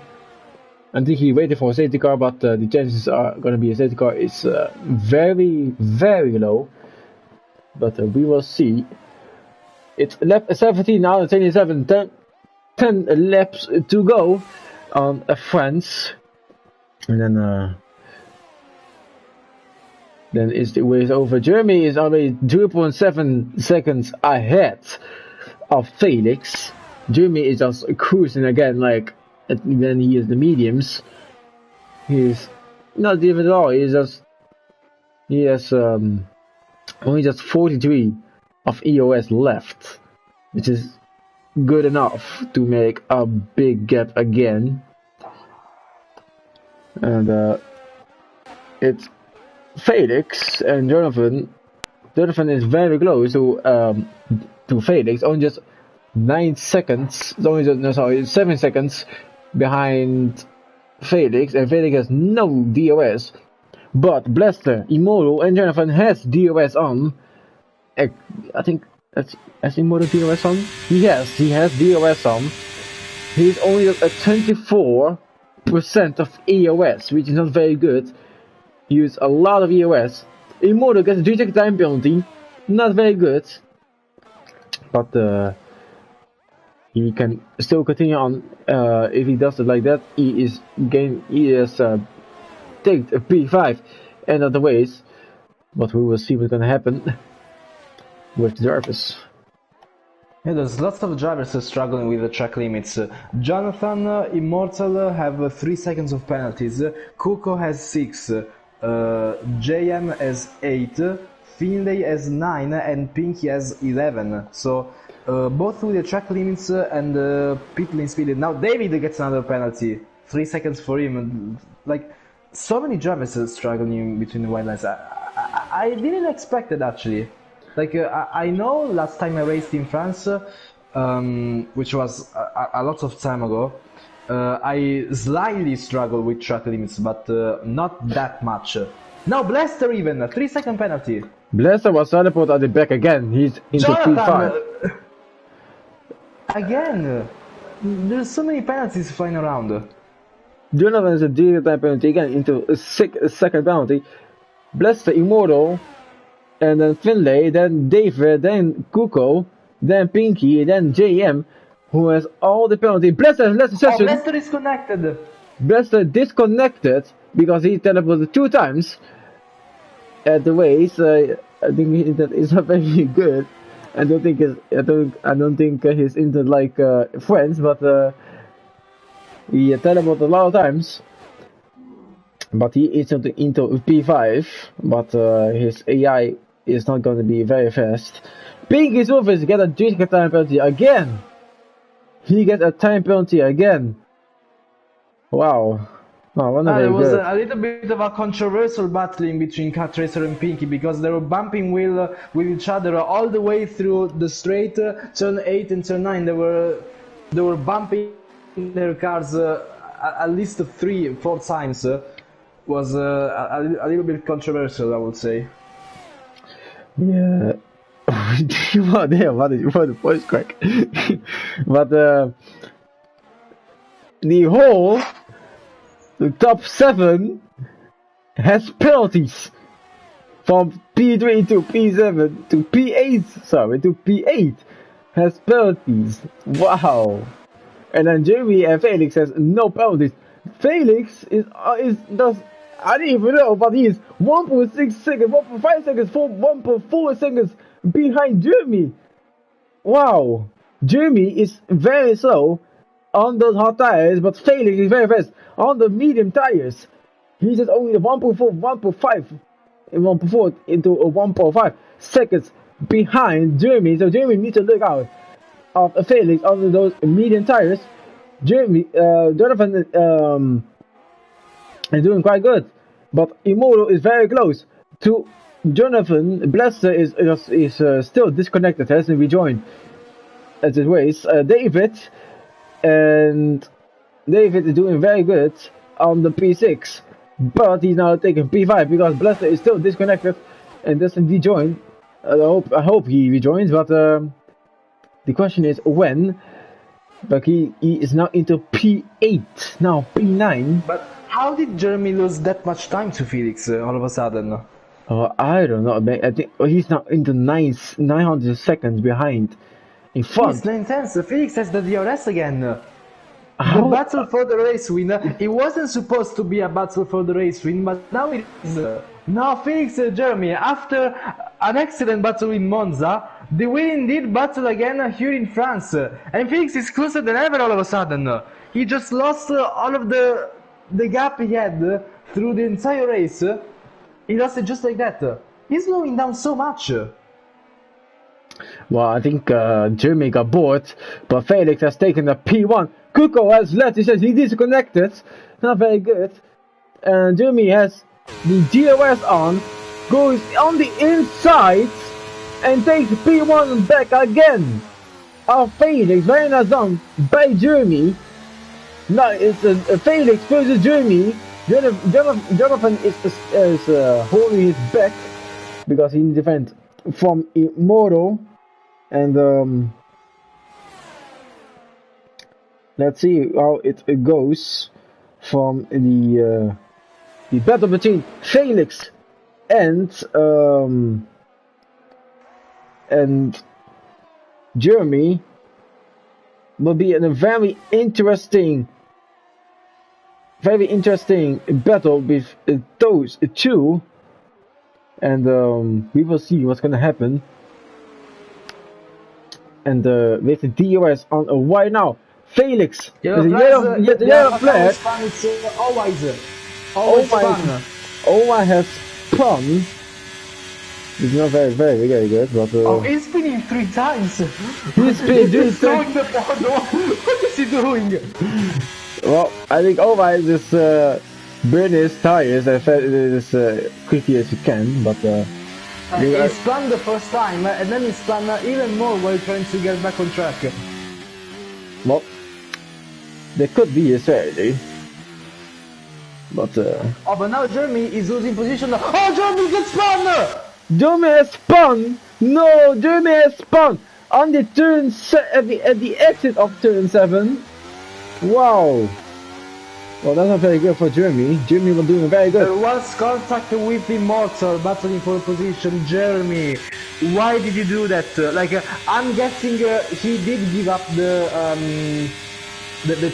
I think he waited for a safety car, but the chances are going to be a safety car is very, very low. But we will see. It's lap 17 now, 27, 10 laps to go on France. And then it's the race over. Jeremy is already 0.7 seconds ahead of Felix. Jeremy is just cruising again, like when he is the mediums. He's not even at all. He has only just 43 of EOS left, which is good enough to make a big gap again. And it's Felix and Jonathan. Jonathan is very close to Felix, only just 9 seconds. It's only 7 seconds behind Felix, and Felix has no DOS. But Blaster, Immortal, and Jonathan has DOS on. I think has Immortal DOS on? He has DOS on. He's only at 24% of EOS, which is not very good. He used a lot of EOS. Immortal gets a 3-second time penalty, not very good. But he can still continue on. If he does it like that, he has taken a P5 end of the race. But we will see what's gonna happen with the drivers. Yeah, there's lots of drivers struggling with the track limits. Jonathan, Immortal have 3 seconds of penalties. Kuko has 6. JM has 8. Finlay has 9, and Pinky has 11. So both with the track limits and pit lane speed. Now David gets another penalty. 3 seconds for him. Like, so many drivers are struggling between the white lines. I didn't expect it actually. Like, I know last time I raced in France, which was a lot of time ago, I slightly struggle with track limits, but not that much. Now Blaster even, 3-second penalty. Blaster was teleported at the back again. He's into P5. Again, there's so many penalties flying around. Jonathan is a direct time penalty again into a second penalty. Blaster, Immortal, and then Finlay, then David, then Kuko, then Pinky, then JM, who has all the penalty. Blaster has less session. Blaster is connected. Blaster disconnected because he teleported 2 times at the race. I think that is not very good. I don't think his internet like friends, but he teleported a lot of times. But he is into P5, but his AI is not going to be very fast. Pinky Surface get a time penalty again. He gets a time penalty again. Wow. Oh, there was a little bit of a controversial battling between Cat Racer and Pinky because they were bumping with each other all the way through the straight, turn 8 and turn 9. They were bumping their cars at least 3-4 times. Was a little bit controversial, I would say. Yeah. What the voice crack. But the top 7 has penalties from P3 to P7 to P8. Sorry, to P8 has penalties. Wow. And then Jeremy and Felix has no penalties. Felix does. I didn't even know, but he is 1.6 seconds, 1.5 seconds, 1.4 seconds behind Jeremy. Wow. Jeremy is very slow on those hot tires, but Felix is very fast on the medium tires. He's just only 1.4 into a 1.5 seconds behind Jeremy. So Jeremy needs to look out of Felix on those medium tires. Jonathan is doing quite good, but Immortal is very close to Jonathan. Blaster is still disconnected, hasn't rejoined at the race. David is doing very good on the P6, but he's now taking P5 because Blaster is still disconnected and doesn't rejoin. I hope he rejoins, but the question is when. But he is now into P8, now P9. But how did Jeremy lose that much time to Felix all of a sudden? I don't know. I think he's now into 900 seconds behind. In front. It's 9/10. Felix has the DRS again. The battle for the race win. It wasn't supposed to be a battle for the race win, but now it is. Now Felix and Jeremy, after an excellent battle in Monza, they will indeed battle again here in France. And Felix is closer than ever all of a sudden. He just lost all of the gap he had through the entire race. He lost it just like that. He's slowing down so much. Well, I think Jeremy got bored, but Felix has taken the P1. Kuko has left, he says he disconnected. Not very good. And Jeremy has the DRS on, goes on the inside, and takes P1 back again. Felix, very nice done by Jeremy. Now it's Felix versus Jeremy. Jonathan is holding his back because he defends from Immortal. And let's see how it goes from the battle between Felix and Jeremy. Will be a very interesting battle with those two, and we will see what's gonna happen. And with the DRS on right now, Felix, yellow flag. It's always fun. Owa has spun. It's not very good, but he's spinning 3 times. He's spinning throwing the ball. What is he doing? Well, I think Owa is just burning his tires as quickly as he can, but he spun the first time, and then he spun even more while trying to get back on track. Well, there could be a strategy. But oh, but now Jeremy is losing position. Oh, Jeremy gets spun! Jeremy has spun! No, Jeremy has spun on the turn at the exit of turn 7. Wow. Well, that's not very good for Jeremy. Jeremy was doing very good. There was contact with Immortal battling for position. Jeremy, why did you do that? Like, I'm guessing he did give up the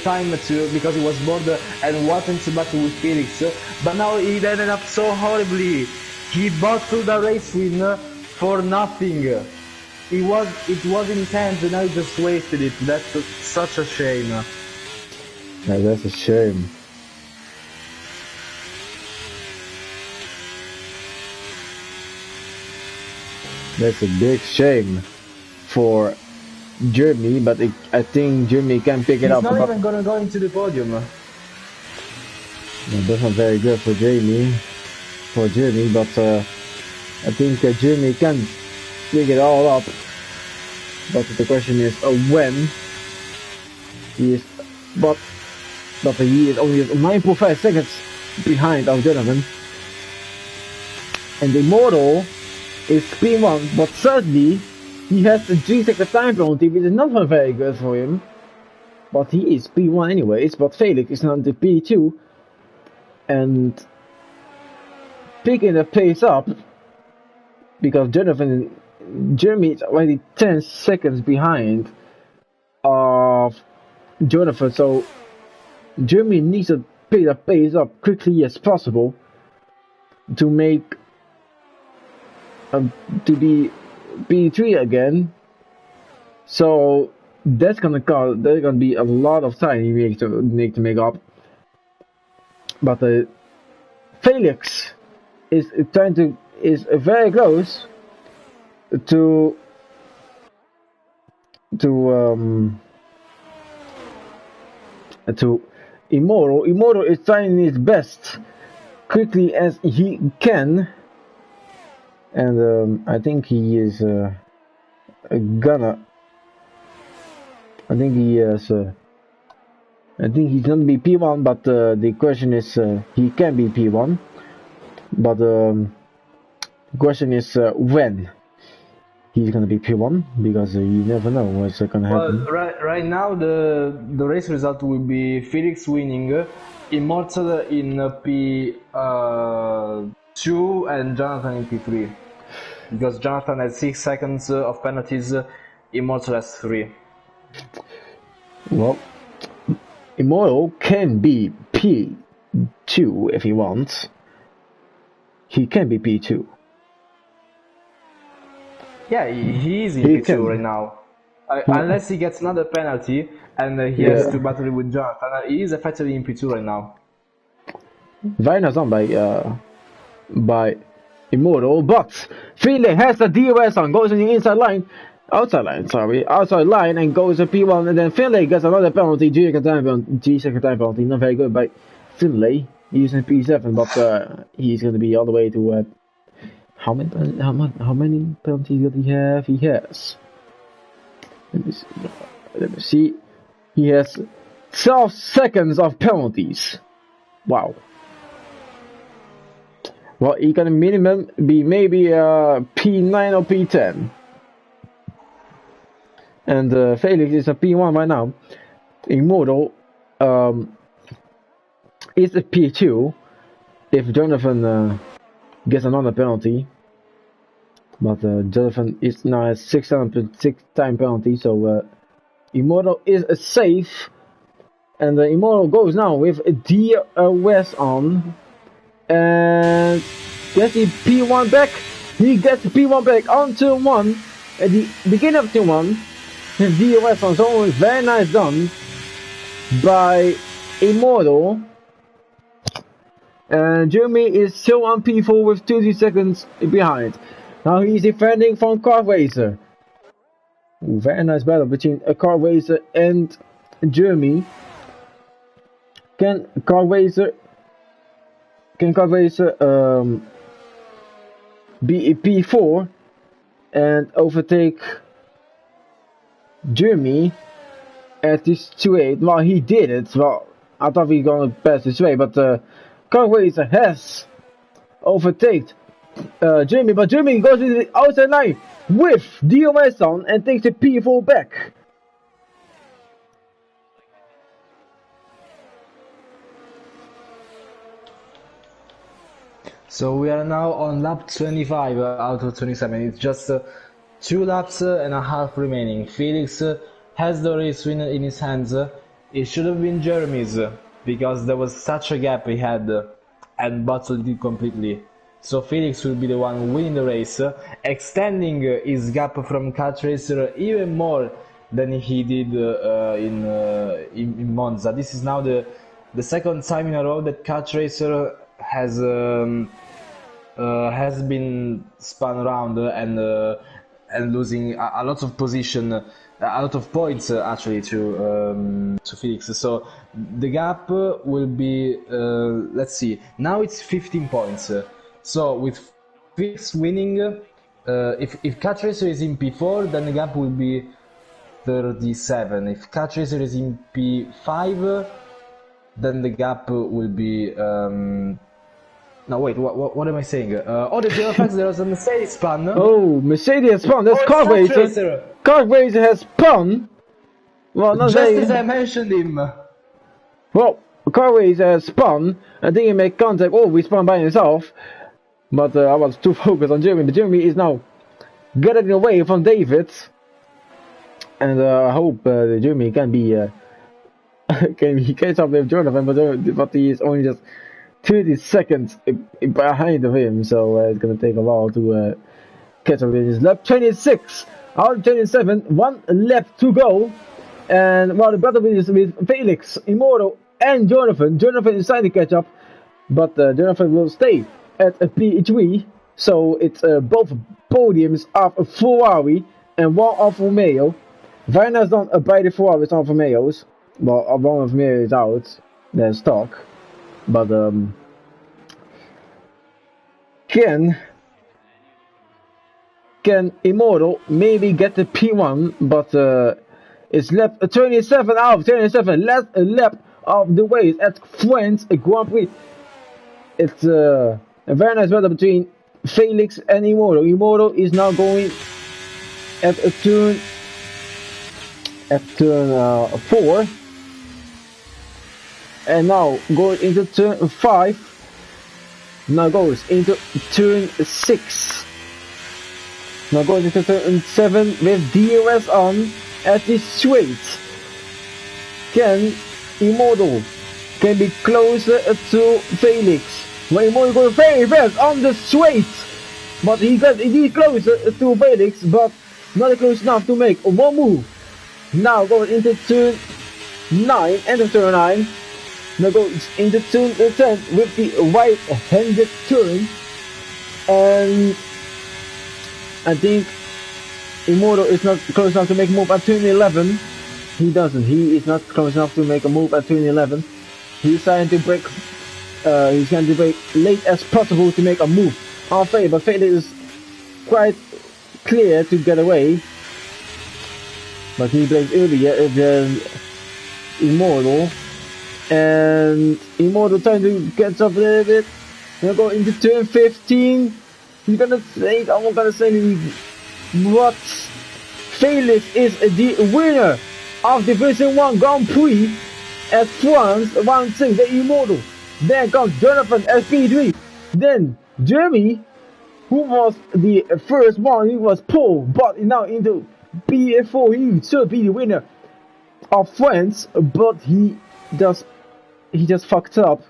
time because he was bored and wanted to battle with Felix. But now he ended up so horribly. He bottled the race win for nothing. It was in his hands and now he just wasted it. That's such a shame. Yeah, that's a shame. That's a big shame for Jeremy, but I think Jeremy can pick it up. He's not even gonna go into the podium. No, that's not very good for Jeremy, but I think Jeremy can pick it all up. But the question is when. He is, but he is only 9.5 seconds behind our Jonathan. And Immortal is P1, but sadly he has the 3-second time penalty, which is not very good for him. But he is P1 anyways, but Felix is not the P2. And picking the pace up, because Jeremy is already 10 seconds behind of Jonathan, so Jeremy needs to pick the pace up quickly as possible to make to be P3 again. So there's gonna be a lot of time you need to make up. But Felix is very close to Immortal. Immortal is trying his best quickly as he can, and I think he is gonna. I think he's gonna be P1, but the question is he can be P1, but the question is when he's gonna be P1, because you never know what's gonna happen. Well, right now the race result will be Felix winning, Immortal in P2 and Jonathan in P3, because Jonathan has 6 seconds of penalties, Immortal has 3. Well, Immortal can be P2 if he wants. He can be P2. Yeah, he is in P2 right now. Unless he gets another penalty and he has to battle with Jonathan, he is effectively in P2 right now. Very nice done by Immortal, but Felix has the DOS on, goes in the outside line, and goes to P1, and then Finlay gets another penalty, G-second time penalty, not very good by Finlay. He's in P7, but he's going to be all the way to how many penalties does he have? He has. Let me see. He has 12 seconds of penalties. Wow. Well, he can minimum be maybe P9 or P10. And Felix is a P1 right now. Immortal is a P2 if Jonathan gets another penalty. But Jonathan is now at 6 time penalty, so Immortal is safe. And Immortal goes now with DOS on. And gets the P1 back. He gets the P1 back on turn 1. At the beginning of turn 1. His DOS on, so very nice done by Immortal. And Jeremy is still on P4 with 20 seconds behind. Now he's defending from Car Racer. Ooh, very nice battle between a Car Racer and Jeremy. Can Car Racer be a P4 and overtake Jeremy? at this straight. Well, he did it. Well, I thought we were gonna pass this way, but car racer has overtaken Jimmy, but Jimmy goes to the outside line with DOS on and takes the P4 back. So we are now on lap 25 out of 27. It's just 2 laps and a half remaining. Felix has the race win in his hands. It should have been Jeremy's because there was such a gap he had and bottled it completely. So Felix will be the one winning the race, extending his gap from Cat Racer even more than he did in Monza. This is now the second time in a row that Cat Racer has been spun around and losing a lot of position, a lot of points actually to Felix. So the gap will be let's see. Now it's 15 points. So with Felix winning, if Cat Racer is in P4, then the gap will be 37. If Cat Racer is in P5, then the gap will be no, wait, what am I saying? Oh, the effects, there was a Mercedes spun. Oh, Mercedes has spun. That's Car Racer. Car Racer has spun. Well, not just as I mentioned him. Well, Car Racer has spun. I think he made contact. Oh, we spun by himself. But I was too focused on Jeremy. But Jeremy is now getting away from David. And I hope Jeremy can be can catch up with Jonathan, but he is only just 30 seconds behind of him, so it's gonna take a while to catch up with his lap 26 out of 27, 1 lap to go, and while the battle is with Felix, Immortal, and Jonathan. Jonathan is trying to catch up, but Jonathan will stay at a P3, so it's both podiums of a Ferrari and one of Romeo. Vina's done by the Ferraris on Romeos. Well, one of Romeo is out, there's stock. But can Immortal maybe get the P1? But it's lap 27 out of 27, last lap of the race at France Grand Prix. It's a very nice battle between Felix and Immortal. Immortal is now going at a turn 4. And now going into turn 5. Now goes into turn 6. Now goes into turn 7 with DRS on at the straight. Can Immortal can be closer to Felix? When Immortal goes very fast on the straight, but he is closer to Felix, but not close enough to make one move. Now goes into turn 9, end of turn 9. Now goes into turn 10 with the right-handed turn, and I think Immortal is not close enough to make a move at turn 11. He doesn't. He is not close enough to make a move at turn 11. He's trying to break. He's trying to break late as possible to make a move on Felix, but Felix is quite clear to get away. But he breaks earlier than Immortal. And Immortal trying to catch up a little bit. Gonna go into turn 15. He's gonna say, I'm gonna say what? Felix is the winner of Division 1 Grand Prix at France round 6. The Immortal. Then comes Jonathan at P3. Then Jeremy, who was the first one, he was pole, but now into P4. He should be the winner of France, but he just fucked up.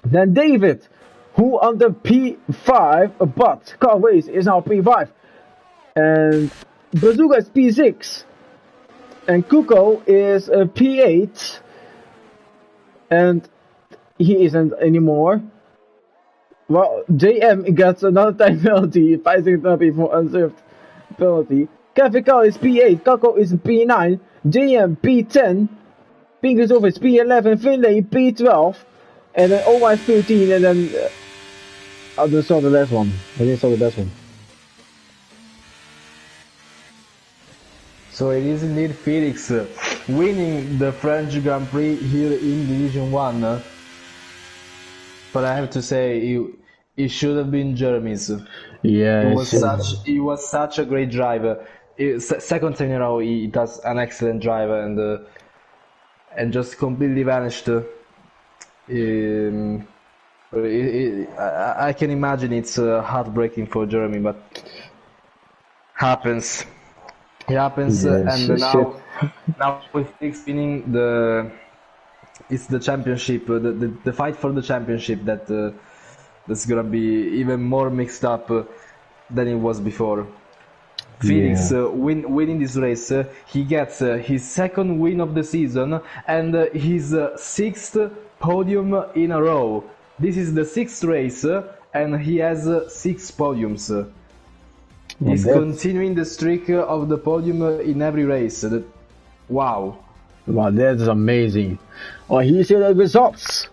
Then David, who on the P5, but Car Race is now P5, and Bazooka is P6, and Kuko is P8, and he isn't anymore. Well, JM gets another time penalty, 5 seconds penalty for unserved penalty. Kafikal is P8, Kako is P9, JM P10, Pinkershoff is P11, Finlay P12, and then OY 13, and then I just saw the last one. I didn't saw the last one. So it is indeed Felix winning the French Grand Prix here in Division 1. But I have to say, it should have been Jeremy's. Yeah, He was such a great driver. Second time in a row, he does an excellent drive and just completely vanished. I can imagine it's heartbreaking for Jeremy, but happens. It happens, Yes, and shit. now with Felix winning it's the championship, the fight for the championship that's gonna be even more mixed up than it was before. Felix winning this race, he gets his second win of the season and his sixth podium in a row. This is the sixth race, and he has 6 podiums. He's continuing the streak of the podium in every race. Wow. Wow, that is amazing. Oh, here's the results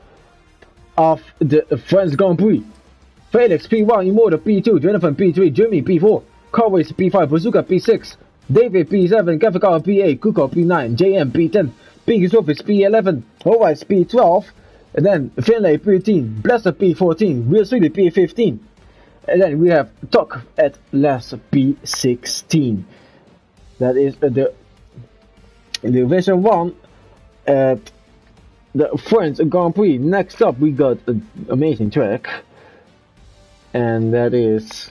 of the French Grand Prix. Felix P1, Immortal P2, Jonathan P3, Jimmy P4, Carways P5, Bazooka P6, David P7, Gafficar P8, Kuko P9, JM P10, Pinky Surface P11, Horace P12, and then Finlay P13, Blesser P14, Real Sweetie P15, and then we have Tok at last P16. That is the Division 1 at the French Grand Prix. Next up we got an amazing track, and that is,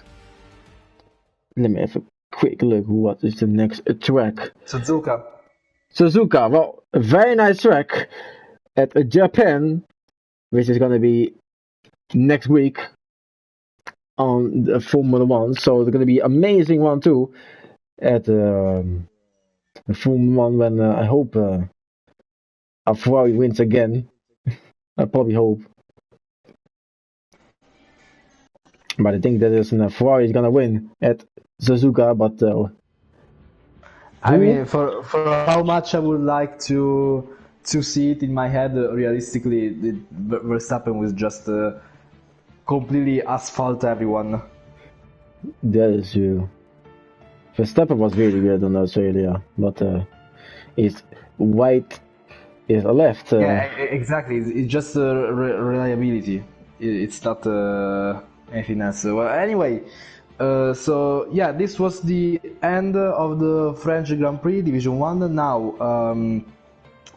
let me have a quick look what is the next track. Suzuka, well, a very nice track at Japan, which is gonna be next week on the Formula 1, so it's gonna be amazing one too at the Formula 1 when I hope a Ferrari wins again. I probably hope. But I think that is Ferrari is gonna win at Suzuka, but I mean, for how much I would like to see it in my head, realistically, Verstappen was just completely asphalt everyone. that is true. Verstappen was really good on Australia, but his right is left. Yeah, exactly. It's just reliability. It's not anything else. Well, anyway, so yeah, this was the end of the French Grand Prix Division 1. Now,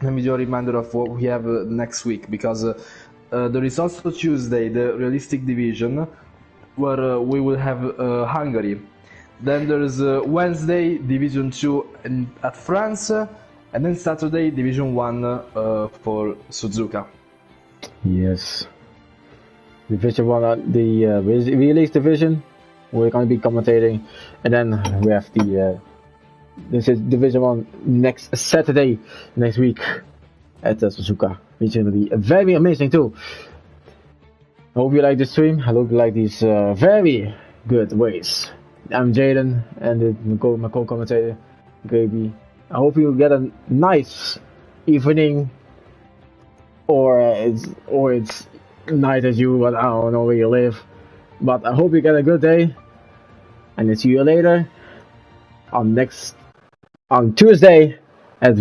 let me do a reminder of what we have next week, because there is also Tuesday, the realistic division, where we will have Hungary. Then there's Wednesday, Division 2 at France, and then Saturday, Division 1 for Suzuka. Yes. Division 1, the release division, we're going to be commentating, and then we have this is Division 1 next Saturday, next week at Suzuka, which is going to be very amazing too. I hope you like the stream. I hope you like these very good ways. I'm Jaden, and my co-commentator, Gaby. I hope you get a nice evening, or it's night as you, but I don't know where you live. But I hope you get a good day, and I'll see you later on Tuesday at